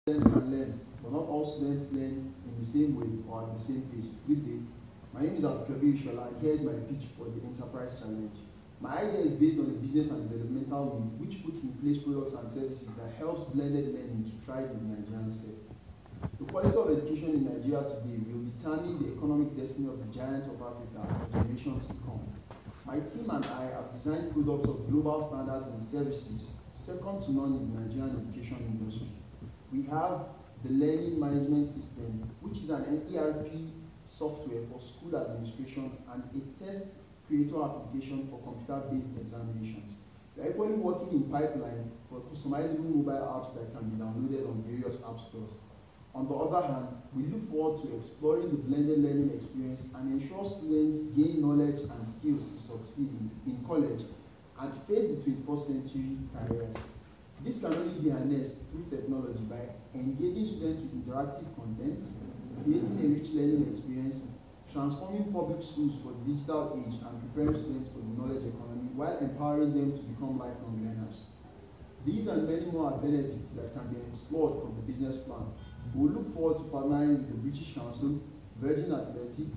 Students can learn, but not all students learn in the same way or at the same pace. Good day. My name is Abdulkabir Shola, and here is my pitch for the Enterprise Challenge. My idea is based on the business and developmental need, which puts in place products and services that helps blended learning to thrive in the Nigerian sphere. The quality of education in Nigeria today will determine the economic destiny of the giants of Africa for generations to come. My team and I have designed products of global standards and services second to none in the Nigerian education industry. We have the Learning Management System, which is an ERP software for school administration and a test creator application for computer-based examinations. We are equally working in pipeline for customizable mobile apps that can be downloaded on various app stores. On the other hand, we look forward to exploring the blended learning experience and ensure students gain knowledge and skills to succeed in college and face the 21st century careers. This can only be harnessed through technology by engaging students with interactive content, creating a rich learning experience, transforming public schools for the digital age, and preparing students for the knowledge economy while empowering them to become lifelong learners. These and many more are benefits that can be explored from the business plan. We will look forward to partnering with the British Council, Virgin Atlantic,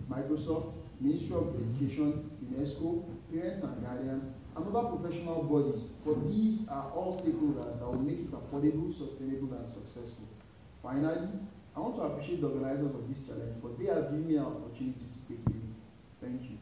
Microsoft, Ministry of Education, UNESCO, parents and guardians, and other professional bodies, for these are all stakeholders that will make it affordable, sustainable, and successful. Finally, I want to appreciate the organizers of this challenge, for they have given me an opportunity to take a lead. Thank you.